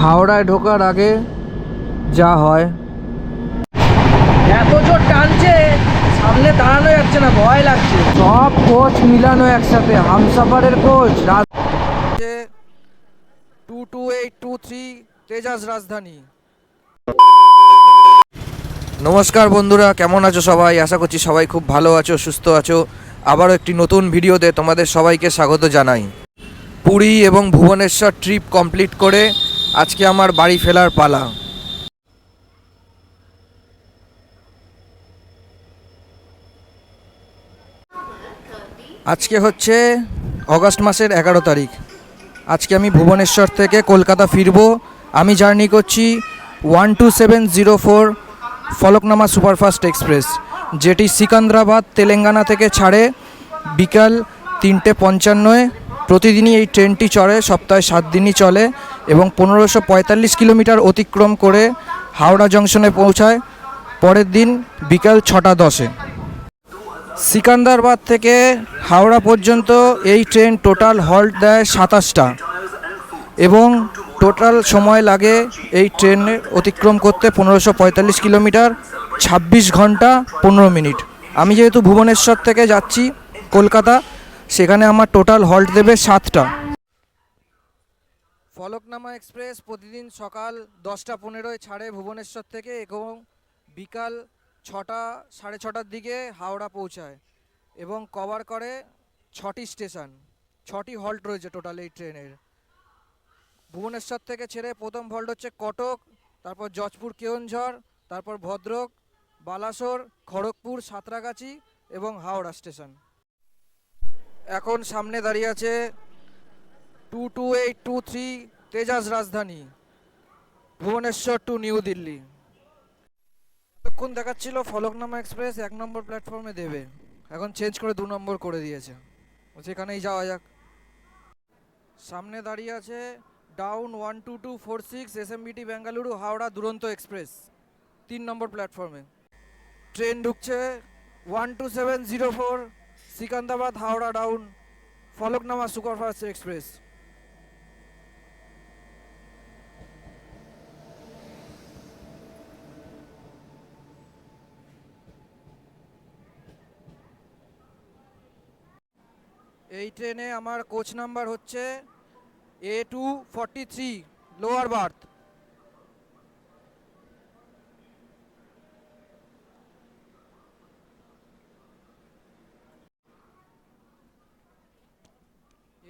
হাওড়ায় ঢোকার আগে যা হয়, এত জোর টানছে সামনে দাঁড়ানো যাচ্ছে না, ভয় লাগছে। সব কোচ মিলানো একসাথে, হামসাফারের কোচ 22823 তেজাজ রাজধানী। নমস্কার বন্ধুরা, কেমন আছো সবাই? আশা করছি সবাই খুব ভালো আছো, সুস্থ আছো। আবারও একটি নতুন ভিডিওতে তোমাদের সবাইকে স্বাগত জানাই। পুরী এবং ভুবনেশ্বর ট্রিপ কমপ্লিট করে আজকে আমার বাড়ি ফেরার পালা। আজকে হচ্ছে অগাস্ট মাসের 11 তারিখ। আজকে আমি ভুবনেশ্বর থেকে কলকাতা ফিরবো। আমি জার্নি করছি 12704 ফলকনামা সুপারফাস্ট এক্সপ্রেস, যেটি সিকান্দ্রাবাদ তেলেঙ্গানা থেকে ছাড়ে বিকাল 3:55। প্রতিদিনই এই ট্রেনটি চড়ে, সপ্তাহে 7 দিনই চলে এবং 1545 কিলোমিটার অতিক্রম করে হাওড়া জংশনে পৌঁছায় পরের দিন বিকাল 6:10-এ। সিকান্দ্রাবাদ থেকে হাওড়া পর্যন্ত এই ট্রেন টোটাল হল্ট দেয় 27টা এবং টোটাল সময় লাগে এই ট্রেনে অতিক্রম করতে 1545 কিলোমিটার, 26 ঘন্টা 15 মিনিট। আমি যেহেতু ভুবনেশ্বর থেকে যাচ্ছি কলকাতা, সেখানে আমার টোটাল হল্ট দেবে 7টা। ফলকনামা এক্সপ্রেস প্রতিদিন সকাল 10:15 ছাড়ে ভুবনেশ্বর থেকে এবং বিকাল 6টা সাড়ে 6টার দিকে হাওড়া পৌঁছায় এবং কভার করে 6টি স্টেশন, 6টি হল্ট রয়েছে টোটাল এই ট্রেনের। ভুবনেশ্বর থেকে ছেড়ে প্রথম হল্ট হচ্ছে কটক, তারপর জজপুর কেওনঝড়, তারপর ভদ্রক, বালাসোর, খড়গপুর, সাঁতরাগাছি এবং হাওড়া স্টেশন। এখন সামনে দাঁড়িয়ে আছে 22823 তেজাজ রাজধানী, ভুবনেশ্বর টু নিউ দিল্লি। এতক্ষণ দেখাচ্ছিল ফলকনামা এক্সপ্রেস 1 নম্বর প্ল্যাটফর্মে দেবে, এখন চেঞ্জ করে 2 নম্বর করে দিয়েছে, সেখানেই যাওয়া যাক। সামনে দাঁড়িয়ে আছে ডাউন 12246 এসএমবিটি বেঙ্গালুরু হাওড়া দুরন্ত এক্সপ্রেস, 3 নম্বর প্ল্যাটফর্মে। ট্রেন ঢুকছে 12704 সিকান্দ্রাবাদ Howrah down Falaknuma superfast express. এই ট্রেনে আমার কোচ নাম্বার হচ্ছে A243 লোয়ার বার্থ।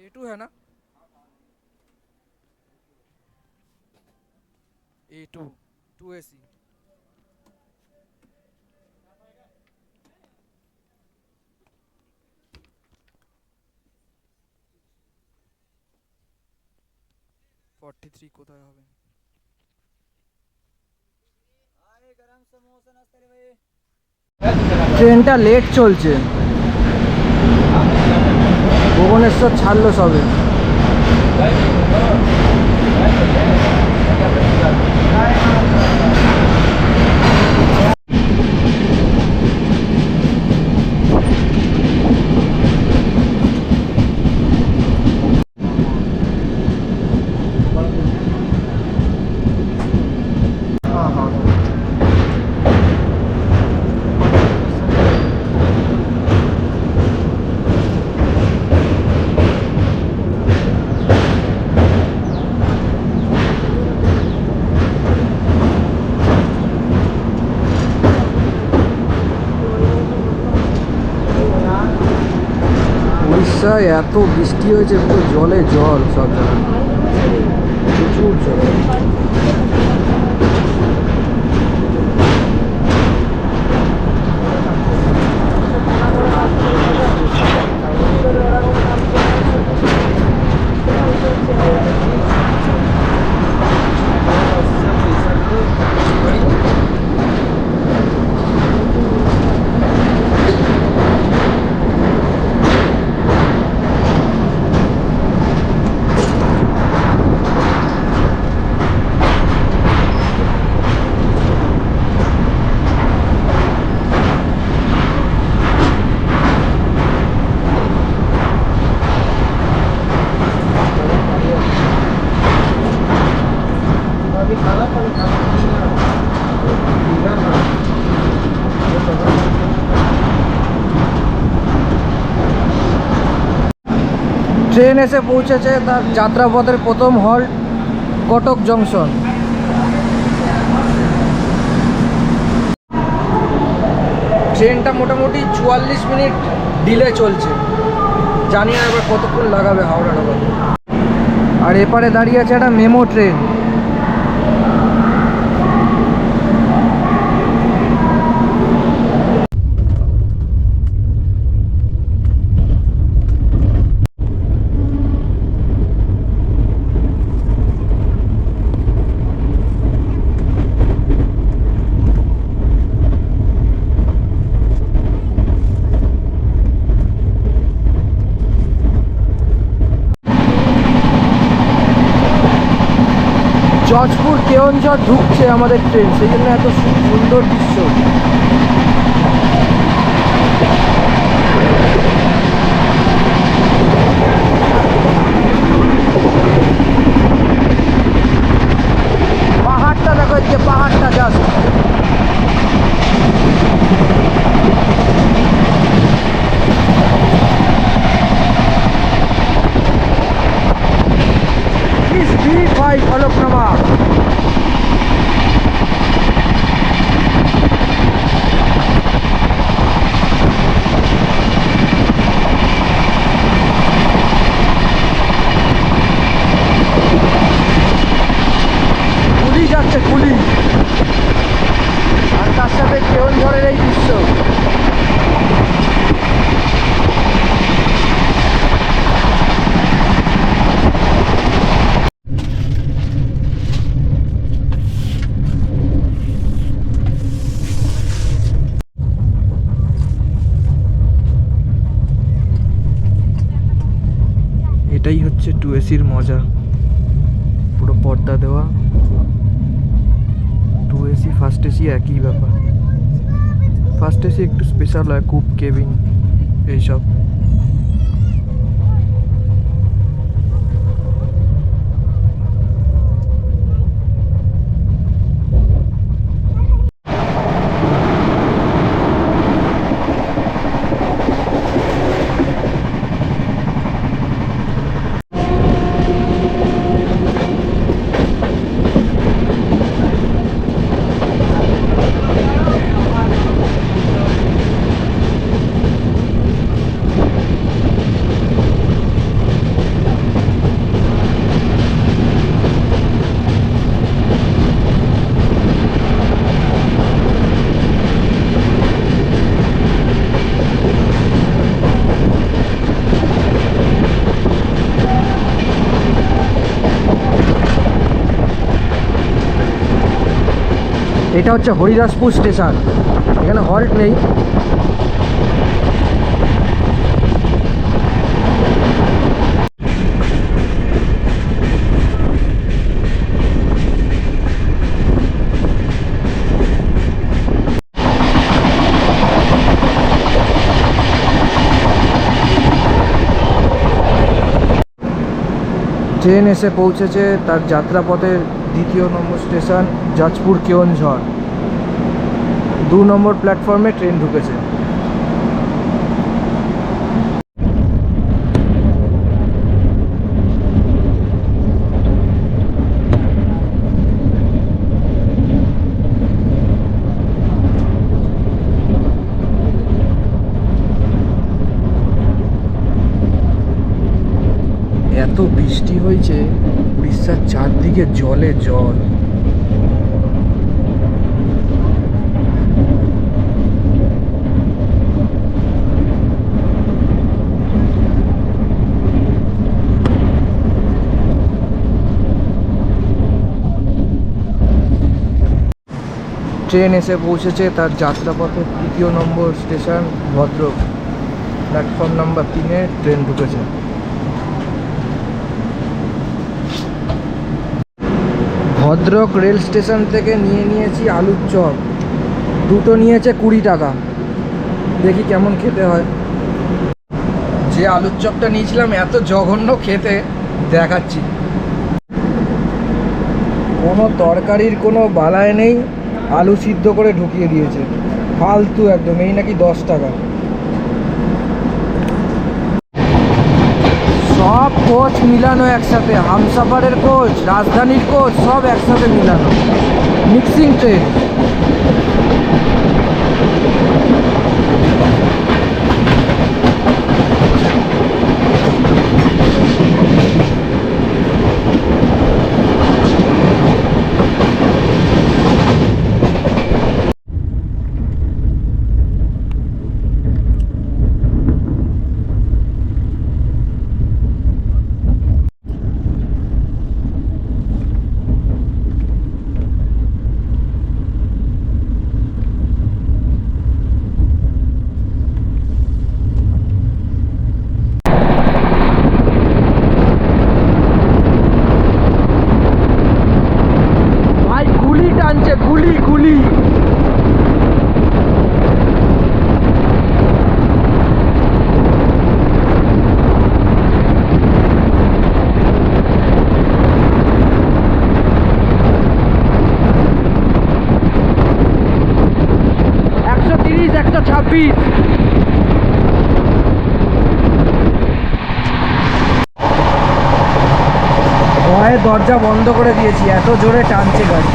A2 है ना? A2 2AC। কোথায় হবে? ট্রেনটা লেট চলছে, ভুবনেশ্বর ছাড়লো সবে। উড়িষ্যায় এত বৃষ্টি হয়েছে, পুরো জলে জল, সব জায়গায় প্রচুর জল। ট্রেন এসে পৌঁছেছে তার যাত্রাপথের প্রথম হল্ট কটক জংশন। ট্রেনটা মোটামুটি 44 মিনিট ডিলে চলছে, জানি না এবার কতক্ষণ লাগাবে হাওড়া নাগাতে। আর এপারে দাঁড়িয়ে আছে একটা মেমো ট্রেন। জজপুর কেওনঝড় ঢুকছে আমাদের ট্রেন, সেই জন্য এত সুন্দর দৃশ্য। পাহাড়টা দেখো, হচ্ছে পাহাড়টা জাস্ট স্পিড ভাই, ফলকনামা। কুলি যাচ্ছে, কুলি, আর তার সাথে কেওনঝড়ের এই দৃশ্য। এটাই হচ্ছে 2AC-র মজা, পুরো পর্দা দেওয়া। 2AC ফার্স্ট এসি একই ব্যাপার, ফার্স্ট এসি একটু স্পেশাল হয়, কুপ কেবিন এইসব। এটা হচ্ছে হরিদাসপুর স্টেশন, এখানে হল্ট নেই। ট্রেন এসে পৌঁছেছে তার যাত্রাপথের 2 নম্বর স্টেশন যাজপুর কেওনঝড়। 2 নম্বর প্ল্যাটফর্মে ট্রেন ঢুকেছে। এত বৃষ্টি হয়েছে, উড়িষ্যার চারদিকে জলে জল। ট্রেন এসে পৌঁছেছে তার যাত্রাপথের 3 নম্বর স্টেশন ভদ্রক। প্ল্যাটফর্ম নাম্বার 3-এ ট্রেন ঢুকেছে। ভদ্রক রেল স্টেশন থেকে নিয়েছি আলুর চপ, দুটো নিয়েছে 20 টাকা। দেখি কেমন খেতে হয়। যে আলুর চপটা নিয়েছিলাম এত জঘন্য খেতে, দেখাচ্ছি। কোনো তরকারির কোনো বালাই নেই, আলু সিদ্ধ করে ঢুকিয়ে দিয়েছে, ফালতু একদম। এই নাকি 10 টাকা। সব কোচ মিলানো একসাথে, হামসাফারের কোচ, রাজধানীর কোচ, সব একসাথে মিলানো, মিক্সিং ট্রেন। ভয়ে দরজা বন্ধ করে দিয়েছি, এত জোরে টানছে গাড়ি।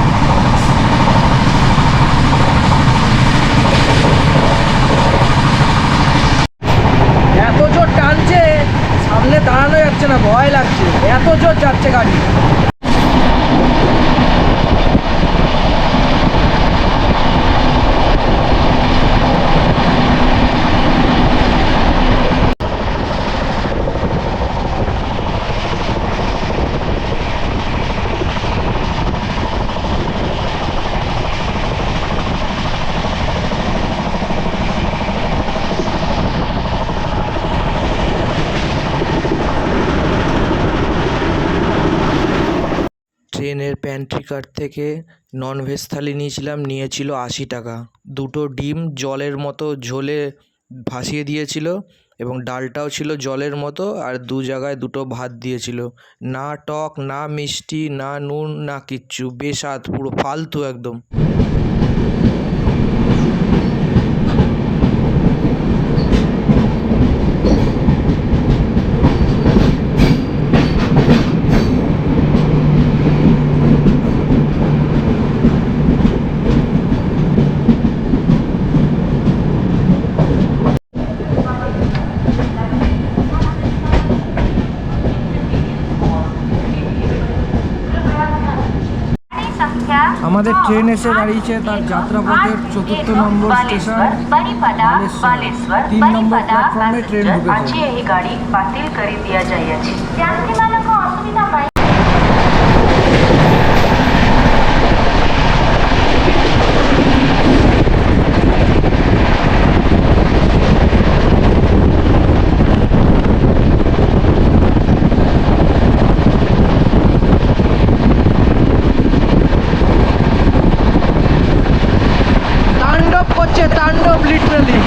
এত জোর টানছে, সামনে দাঁড়ানো যাচ্ছে না, ভয় লাগছে, এত জোর যাচ্ছে গাড়ি। ট্রেনের প্যান্ট্রি কার থেকে ননভেজ থালি নিয়েছিল 80 টাকা। দুটো ডিম জলের মতো ঝোলে ভাসিয়ে দিয়েছিল এবং ডালটাও ছিল জলের মতো, আর দু জায়গায় দুটো ভাত দিয়েছিল। না টক, না মিষ্টি, না নুন, না কিচ্ছু, বেস্বাদ, পুরো ফালতু একদম। আমাদের ট্রেন এসে দাঁড়িয়েছে তার যাত্রাপথের 4th নম্বর স্টেশন বালেশ্বর। 3 নম্বর প্ল্যাটফর্মে ট্রেন ঢুকেছে। এই গাড়ি বাতিল করে দেওয়া যাইছে। যাত্রীମାନଙ୍କୁ অসুবিধা পাই। তাণ্ডব লিটারালি।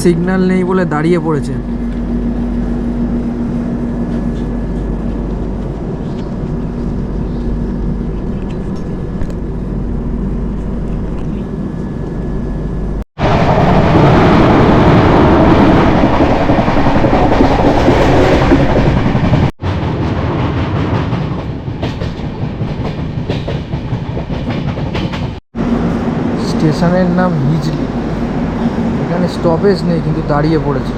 সিগন্যাল নেই বলে দাঁড়িয়ে পড়েছে। স্টেশনের নাম হিজলি। এখানে স্টপেজ নেই কিন্তু দাঁড়িয়ে পড়েছে।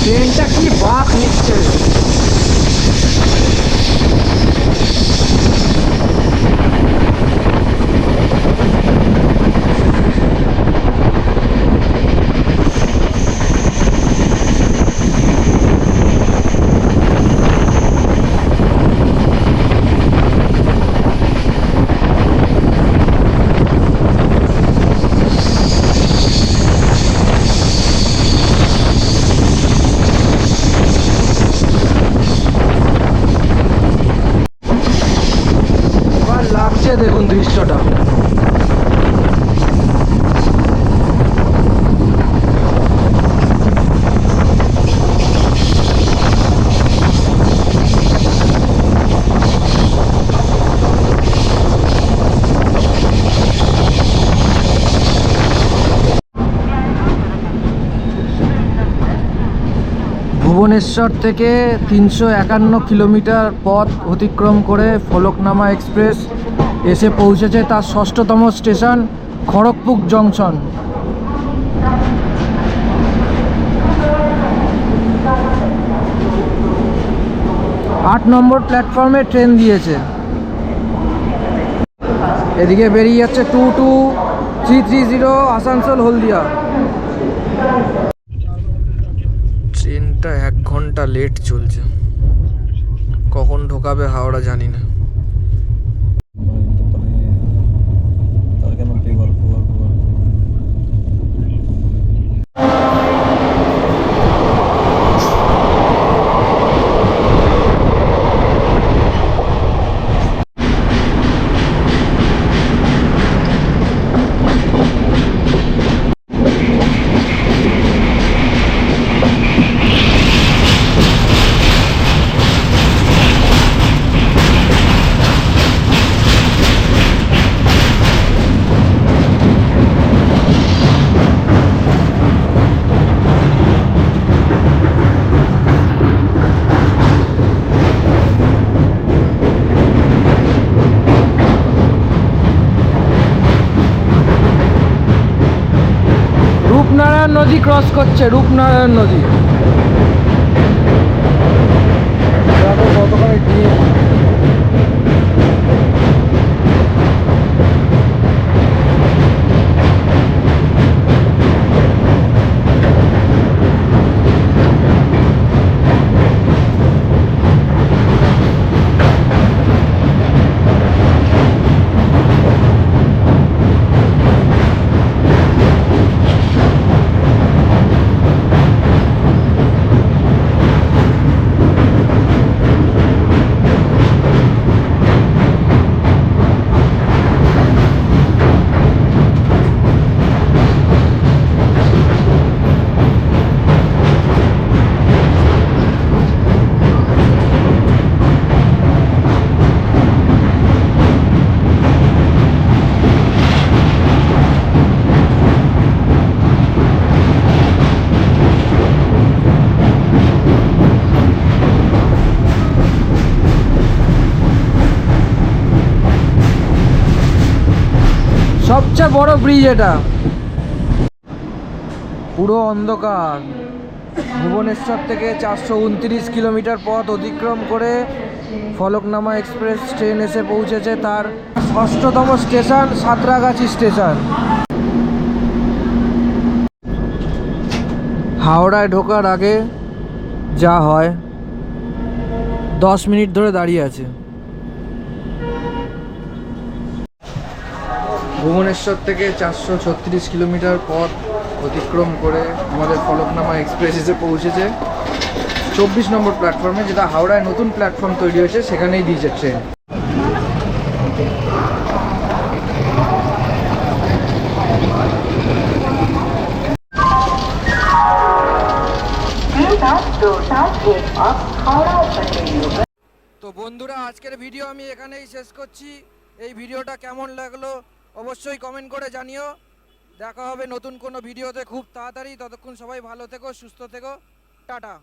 ট্রেনটা কি বাঁক নিচ্ছে। ভুবনেশ্বর থেকে 351 কিলোমিটার পথ অতিক্রম করে ফলকনামা এক্সপ্রেস এসে পৌঁছেছে তার 6তম স্টেশন খড়গপুর জংশন। 8 নম্বর প্ল্যাটফর্মে ট্রেন দিয়েছে। এদিকে বেরিয়ে যাচ্ছে 22330 আসানসোল হলদিয়া। ট্রেনটা 1 ঘন্টা লেট চলছে, কখন ঢোকাবে হাওড়া জানি না। রূপনারায়ণ নদী ক্রস করছে, রূপনারায়ণ নদী। দেখো কতখানি ডিপ। সবচেয়ে বড় ব্রিজ এটা, পুরো অন্ধকার। ভুবনেশ্বর থেকে 429 কিলোমিটার পথ অতিক্রম করে ফলকনামা এক্সপ্রেস ট্রেন এসে পৌঁছেছে তার 6তম স্টেশন সাঁতরাগাছি স্টেশন। হাওড়ায় ঢোকার আগে যা হয় 10 মিনিট ধরে দাঁড়িয়ে আছে। ভুবনেশ্বর থেকে 436 কিলোমিটার পথ অতিক্রম করে আমাদের ফলকনামা এক্সপ্রেস এসে পৌঁছেছে 24 নম্বর প্ল্যাটফর্মে, যেটা হাওড়ায় নতুন প্ল্যাটফর্ম তৈরি হয়েছে সেখানেই দিয়েছে ট্রেন। তো বন্ধুরা, আজকের ভিডিও আমি এখানেই শেষ করছি। এই ভিডিওটা কেমন লাগলো অবশ্যই কমেন্ট করে জানিও। দেখা হবে নতুন কোনো ভিডিওতে খুব তাড়াতাড়ি। ততক্ষণ সবাই ভালো থেকো, সুস্থ থেকো, টাটা।